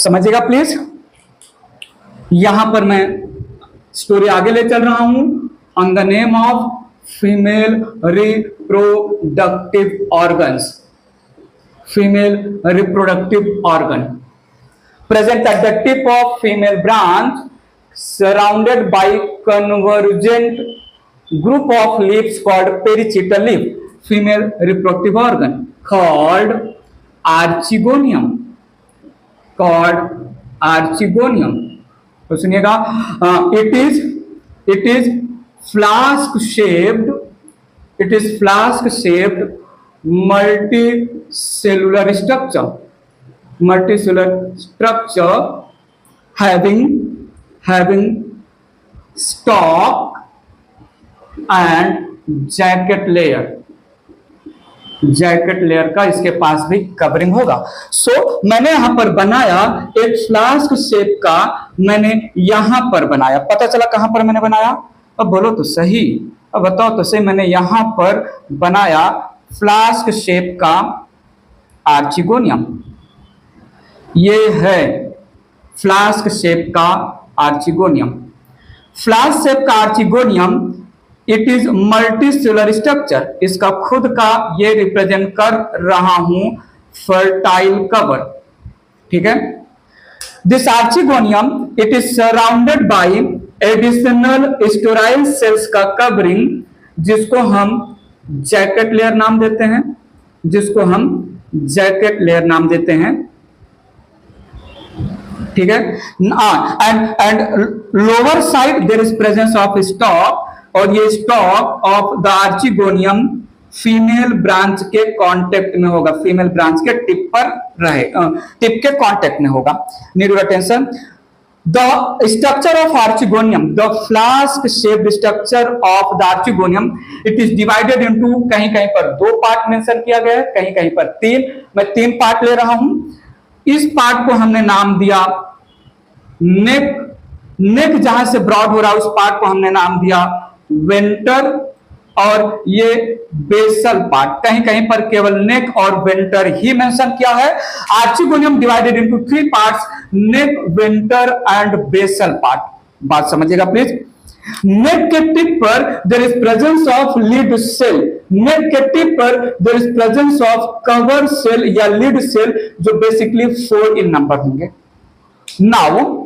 समझिएगा प्लीज। यहां पर मैं स्टोरी आगे ले चल रहा हूं। On the name of female reproductive organs, female reproductive organ present at the tip of female branch surrounded by convergent group of leaves called perichital leaf, female reproductive organ called archegonium, तो सुनिएगा, it is flask shaped, multicellular structure having stalk and jacket layer का इसके पास भी covering होगा। सो मैंने यहां पर बनाया एक फ्लास्क शेप का, मैंने यहां पर बनाया। पता चला कहां पर मैंने बनाया? अब बोलो तो सही, अब बताओ तो सही। मैंने यहां पर बनाया फ्लास्क शेप का आर्चिगोनियम। ये है फ्लास्क शेप का आर्चिगोनियम। फ्लास्क शेप का archegonium it is multi cellular structure, इसका खुद का ये रिप्रेजेंट कर रहा हूं फर्टाइल कवर, ठीक है। This archegonium it is surrounded by additional sterile cells का कवरिंग, जिसको हम जैकेट लेयर नाम देते हैं, ठीक है। And lower side there is presence of stalk, और ये stalk of the archegonium female branch के कांटेक्ट में होगा, फीमेल ब्रांच के टिप पर रहे, टिप के कांटेक्ट में होगा। Need your attention. The structure of archegonium, the flask shaped structure of the archegonium, it is divided into, कहीं कहीं पर 2 पार्ट मेंशन किया गया है, कहीं कहीं पर 3। मैं 3 पार्ट ले रहा हूं। इस पार्ट को हमने नाम दिया नेक जहां से ब्रॉड हो रहा है उस पार्ट को हमने नाम दिया वेंटर, और ये बेसल पार्ट, कहीं कहीं पर केवल नेक और वेंटर ही मेंशन किया है। Archegonium divided into 3 parts, neck, venter and basal part. बात समझिएगा प्लीज। नेक के टिप पर there is presence of lid cell, neck के टिप पर there is presence of cover cell या लीड सेल, जो बेसिकली 4 इन नंबर होंगे। Now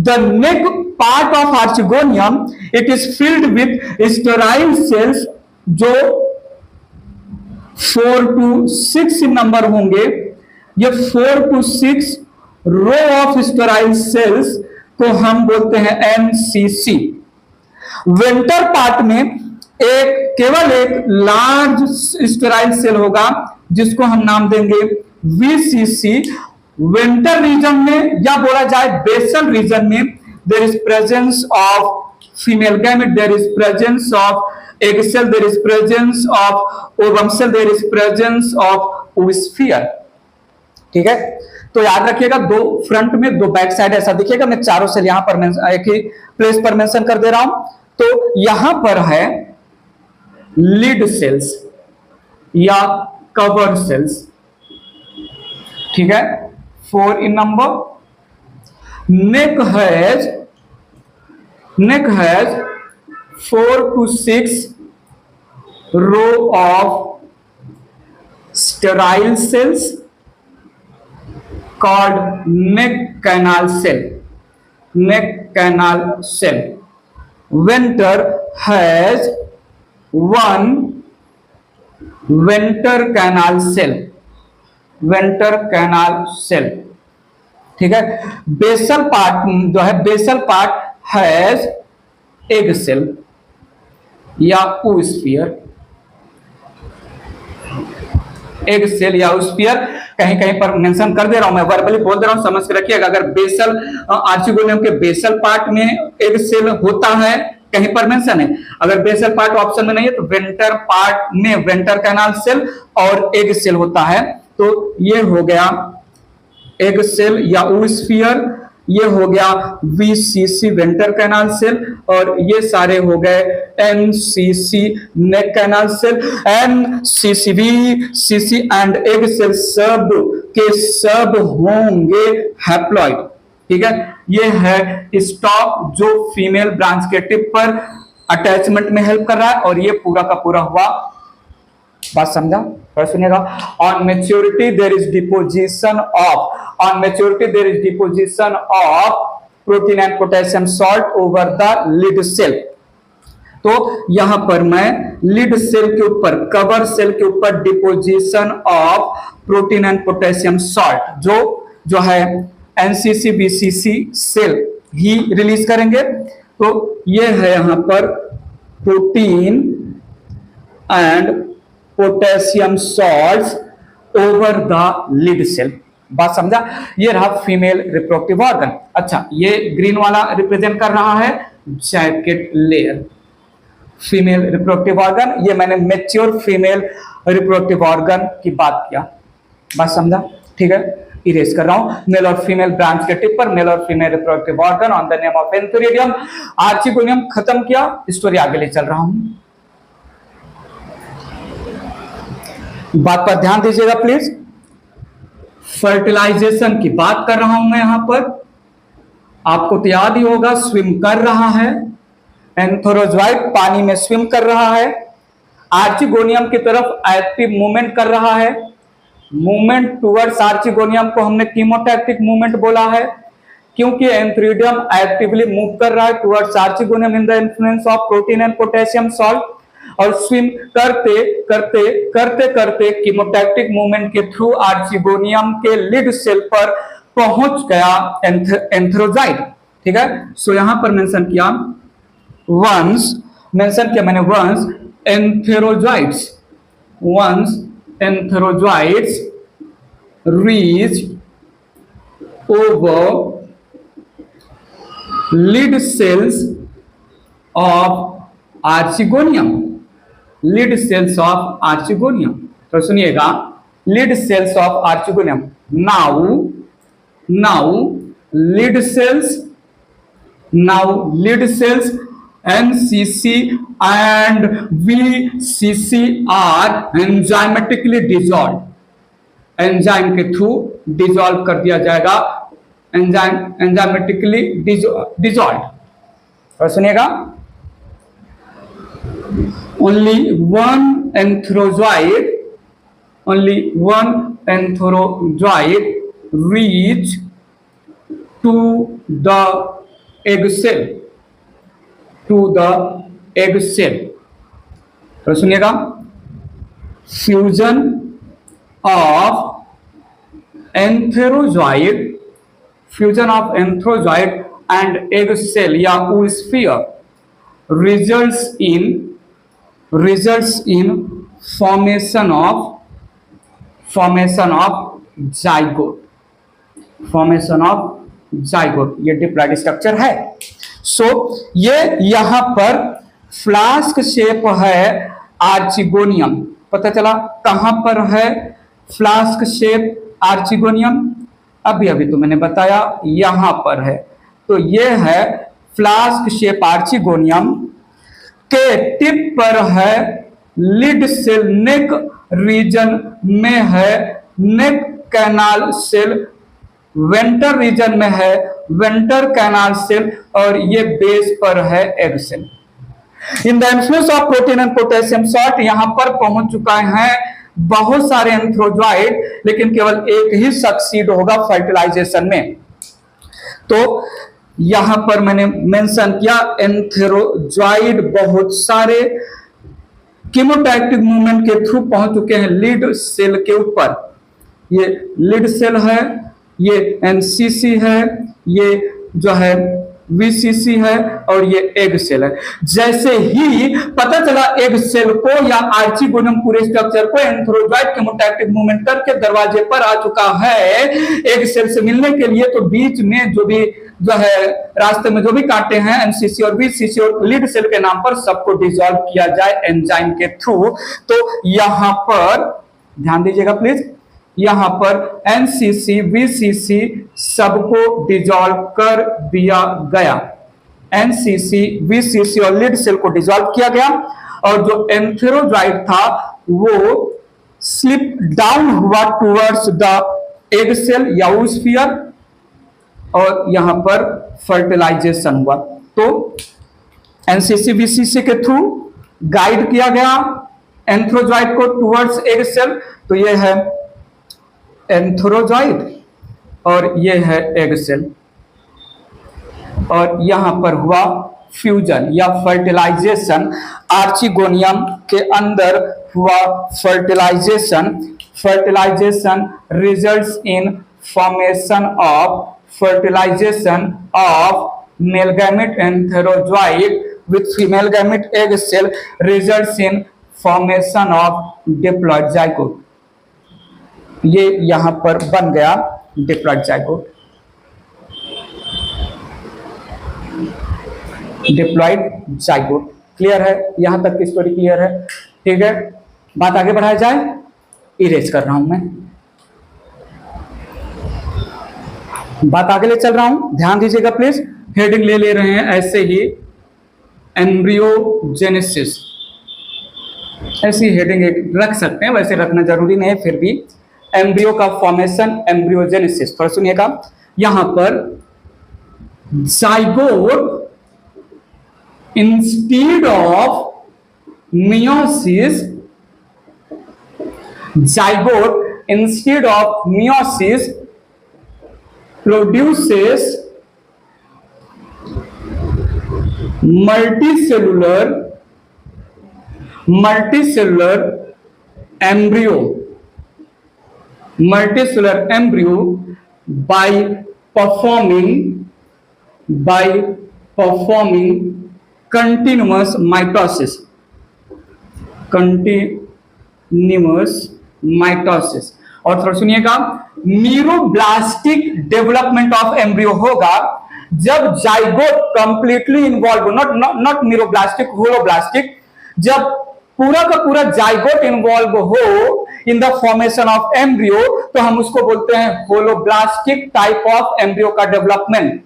the neck part of archegonium it is filled with sterile cells, जो 4 to 6 in number होंगे। ये 4 to 6 row of sterile cells को हम बोलते हैं MCC। वेंटर पार्ट में केवल एक लार्ज स्टेराइल सेल होगा, जिसको हम नाम देंगे VCC। वेंटर रीजन में, या बोला जाए बेसल रीजन में, there is presence of female gamete, there is presence of egg cell, there is presence of ovum cell, there is presence of oosphere, ठीक है। तो याद रखिएगा, 2 फ्रंट में 2 बैक साइड, ऐसा दिखेगा। मैं चारों सेल यहां पर एक ही प्लेस पर मेंशन कर दे रहा हूं। तो यहां पर है लीड सेल्स या कवर सेल्स, ठीक है, 4 in number. Neck has 4 to 6 row of sterile cells called neck canal cell. Venter has 1 venter canal cell, ठीक है। बेसल पार्ट जो है, basal part has egg cell या oosphere, एग सेल या oosphere, कहीं कहीं पर मेंशन कर दे रहा हूं, मैं वर्बली बोल दे रहा हूं, समझ के रखिएगा। अगर बेसल आर्चिगोनियम के बेसल पार्ट में एग सेल होता है, कहीं पर मेंशन है, अगर बेसल पार्ट ऑप्शन में नहीं है, तो वेंटर पार्ट में वेंटर कैनाल सेल और एग सेल होता है। तो ये हो गया एग सेल या oosphere, ये हो गया VCC वेंटर कैनाल सेल, और ये सारे हो गए MCC neck canal cell. MCC, VCC and egg cell सब के सब होंगे हैप्लॉइड। ठीक है, ये है स्टॉप जो फीमेल ब्रांच के टिप पर अटैचमेंट में हेल्प कर रहा है, और ये पूरा का पूरा हुआ। बात समझा? फिर सुनिएगा। On maturity there is deposition of protein and potassium salt over the lid cell. तो यहां पर मैं लिड सेल के ऊपर, कवर सेल के ऊपर deposition of protein and potassium salt जो है एनसीसी बीसीसी सेल ही रिलीज करेंगे। तो ये है यहां पर protein and potassium salts over the lid cell. बात समझा? ये रहा फीमेल रिप्रोडक्टिव ऑर्गन। अच्छा, ये ग्रीन वाला रिप्रेजेंट कर रहा है jacket layer, female reproductive organ. ये मैंने मैच्योर फीमेल रिप्रोडक्टिव ऑर्गन की बात किया। बात समझा? ठीक है, इरेज कर रहा हूं। मेल और फीमेल ब्रांच के टिप पर मेल और female reproductive organ on the name of antheridium archegonium खत्म किया। स्टोरी आगे ले चल रहा हूं। बात पर ध्यान दीजिएगा प्लीज। फर्टिलाइजेशन की बात कर रहा हूं मैं यहां पर। आपको तो याद ही होगा, स्विम कर रहा है एंथोरोजोइड, पानी में स्विम कर रहा है, आर्चिगोनियम की तरफ एक्टिव मूवमेंट कर रहा है। मूवमेंट टुवर्ड्स आर्चिगोनियम को हमने कीमोटैक्टिक मूवमेंट बोला है, क्योंकि एंथोरिडियम एक्टिवली मूव कर रहा है towards archegonium in the influence of protein and potassium salt, और स्विम करते करते करते करते कीमोटैक्टिक मूवमेंट के थ्रू आर्चिगोनियम के लिड सेल पर पहुंच गया एंथोरोजाइट। ठीक है, सो यहां पर मेंशन किया मैंने once antherozoids reach over lid cells of archegonium. Lid cells of archegonium, तो सुनिएगा, lid cells of archegonium. Now lid cells NCC and VCC are enzymatically dissolved। एंजाइम के थ्रू डिजोल्व कर दिया जाएगा, एंजाइमेटिकली डिजोल्व। और सुनिएगा, only one anthrozoid reach to the egg cell। तो सुनिएगा, fusion of antherozoid and egg cell या oosphere results in formation of zygote। ये डिप्लॉइड स्ट्रक्चर है। सो ये यहां पर फ्लास्क शेप है आर्चिगोनियम। पता चला कहां पर है फ्लास्क शेप आर्चिगोनियम? अभी तो मैंने बताया यहां पर है। तो ये है फ्लास्क शेप आर्चिगोनियम के टिप पर है लिड सेल, नेक रीजन में है नेक कैनाल सेल, वेंटर रीजन में है वेंटर कैनाल सेल, और ये बेस पर है egg cell. In the influence of protein and potassium salt, यहां पर पहुंच चुका है बहुत सारे एंथ्रोजॉइड, लेकिन केवल एक ही सक्सीड होगा फर्टिलाइजेशन में। तो यहां पर मैंने मेंशन किया एंथ्रोजॉइड बहुत सारे कीमोटैक्टिक मूवमेंट के थ्रू पहुंच चुके हैं लिड सेल के ऊपर। ये लिड सेल है, ये एनसीसी है, ये जो है वीसीसी है, और ये एग सेल है। जैसे ही पता चला एग सेल को या आर्चिगोनियम पूरे स्ट्रक्चर को एंथ्रोजॉइड कीमोटैक्टिक मूवमेंट करके दरवाजे पर आ चुका है एग सेल से मिलने के लिए, तो बीच में जो है रास्ते में जो भी कांटे हैं एनसीसी और वीसीसी और लिड सेल के नाम पर सबको डिसॉल्व किया जाए एंजाइम के थ्रू। तो यहां पर ध्यान दीजिएगा प्लीज, यहां पर एनसीसी वीसीसी सबको डिसॉल्व कर दिया गया। एनसीसी वीसीसी और लिड सेल को डिसॉल्व किया गया, और जो एंथेरोजॉइड था वो स्लिप डाउन हुआ टुवर्ड्स द एग सेल या oosphere, और यहां पर फर्टिलाइजेशन हुआ। तो एनसीसी-बीसीसी के थ्रू गाइड किया गया एंथ्रोजॉइड को टुवर्ड्स एग सेल। तो ये है एंथ्रोजॉइड और ये है एग सेल, और यहां पर हुआ फ्यूजन या फर्टिलाइजेशन। आर्चिगोनियम के अंदर हुआ fertilisation. Fertilisation results in formation of male gamete antherozoid with female gamete egg cell results in formation of diploid zygote। ये यहां पर बन गया diploid zygote. Diploid zygote clear है? यहां तक की स्टोरी क्लियर है? ठीक है, बात आगे बढ़ाया जाए। इरेज कर रहा हूं मैं, बात आगे ले चल रहा हूं, ध्यान दीजिएगा प्लीज। हेडिंग ले रहे हैं ऐसे ही, एम्ब्रियोजेनेसिस, ऐसी हेडिंग रख सकते हैं, वैसे रखना जरूरी नहीं है, फिर भी एम्ब्रियो का फॉर्मेशन, एम्ब्रियोजेनेसिस। थोड़ा सुनिएगा, यहां पर zygote instead of meiosis, zygote instead of meiosis produces multicellular embryo by performing continuous mitosis। और थोड़ा सुनिएगा, न्यूरोब्लास्टिक डेवलपमेंट ऑफ एम्ब्रियो होगा जब zygote completely involve, not meroblastic, holoblastic, जब पूरा का पूरा जाइगोट इन्वॉल्व हो in the formation of embryo, तो हम उसको बोलते हैं होलोब्लास्टिक टाइप ऑफ एम्ब्रियो का डेवलपमेंट।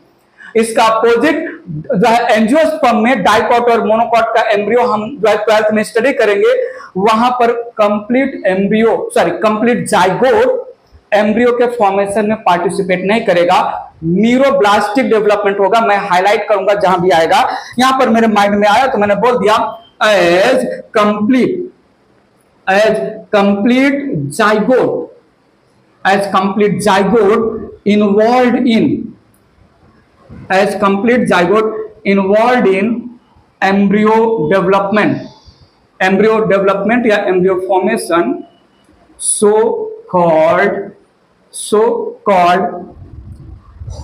इसका अपोजिट जो है एंजियोस्पर्म में डाइकॉट और मोनोकॉट का एम्ब्रियो हम जो है 12th में स्टडी करेंगे, वहां पर कंप्लीट जाइगोट एम्ब्रियो के फॉर्मेशन में पार्टिसिपेट नहीं करेगा, न्यूरोब्लास्टिक डेवलपमेंट होगा। मैं हाईलाइट करूंगा जहां भी आएगा, यहां पर मेरे माइंड में आया तो मैंने बोल दिया, as complete zygote involved in embryo development या embryo formation, so called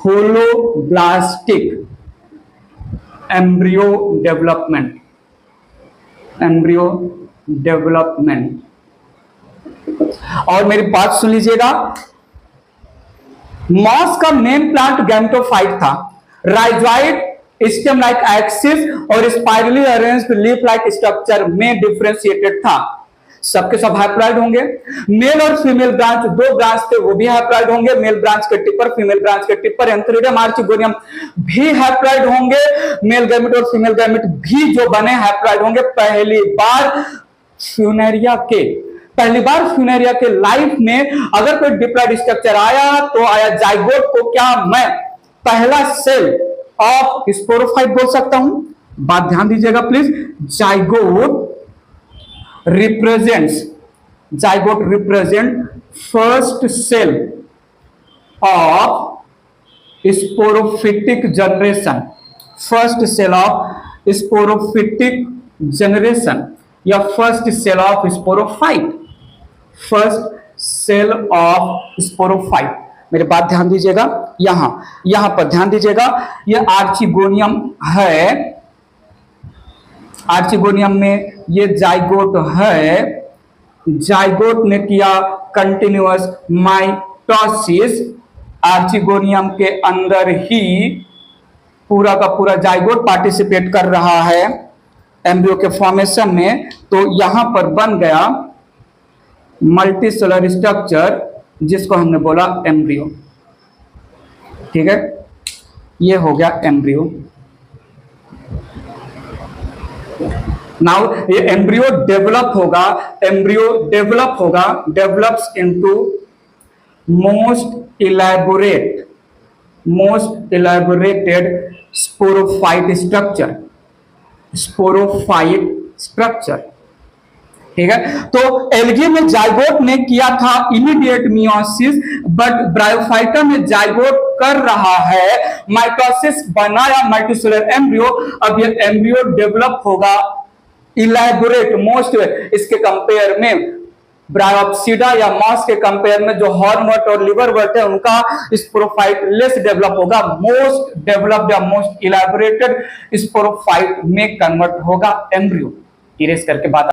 holoblastic embryo development। और मेरी बात सुन लीजिएगा, मॉस का मेन प्लांट गैमेटोफाइट था, राइजोइड स्टेम लाइक एक्सिस और spirally arranged leaf like structure में डिफरेंशिएटेड था। सबके सब हैप्लॉइड होंगे। मेल और फीमेल ब्रांच, दो ब्रांच थे, वो भी हैप्लॉइड होंगे, मेल ब्रांच के टिपर, फीमेल ब्रांच के टिपर। एंथ्रीडियम आर्चिगोनियम भी हैप्लॉइड होंगे, मेल गैमेट और फीमेल गैमेट भी जो बने हैप्लॉइड होंगे। पहली बार फ्यूनेरिया के लाइफ में अगर कोई डिप्लॉइड स्ट्रक्चर आया तो आया जाइगोट को क्या मैं पहला सेल ऑफ स्पोरोफाइट बोल सकता हूं? बात ध्यान दीजिएगा please. Zygote represent first cell of sporophytic generation, या फर्स्ट सेल ऑफ स्पोरोफाइट। मेरी बात ध्यान दीजिएगा, यहां पर ध्यान दीजिएगा, यह आर्चिगोनियम है, आर्चिगोनियम में ये जाइगोट है, जाइगोट ने किया कंटिन्यूअस माइटोसिस, आर्चिगोनियम के अंदर ही पूरा का पूरा जाइगोट पार्टिसिपेट कर रहा है एम्ब्रियो के फॉर्मेशन में। तो यहां पर बन गया मल्टीसेलुलर स्ट्रक्चर जिसको हमने बोला एम्ब्रियो। ठीक है, ये हो गया एम्ब्रियो। नाउ ये embryo develops into most elaborated sporophyte structure. ठीक है, तो एल्गी में जाइगोट ने किया था इमीडिएट मियोसिस, बट ब्रायोफाइटा में जाइगोट कर रहा है माइटोसिस, बनाया माइटोसेलुलर एम्ब्रियो। अब ये एम्ब्रियो डेवलप होगा इलैबोरेट मोस्ट, इसके कंपेयर में ब्रायोप्सिडा या मॉस के कंपेयर में जो हॉर्नवर्ट और लिवरवर्ट है उनका स्पोरोफाइट लेस डेवलप होगा, मोस्ट डेवलप्ड या मोस्ट इलैबोरेटेड स्पोरोफाइट में कन्वर्ट होगा एम्ब्रियो। इरेज करके बात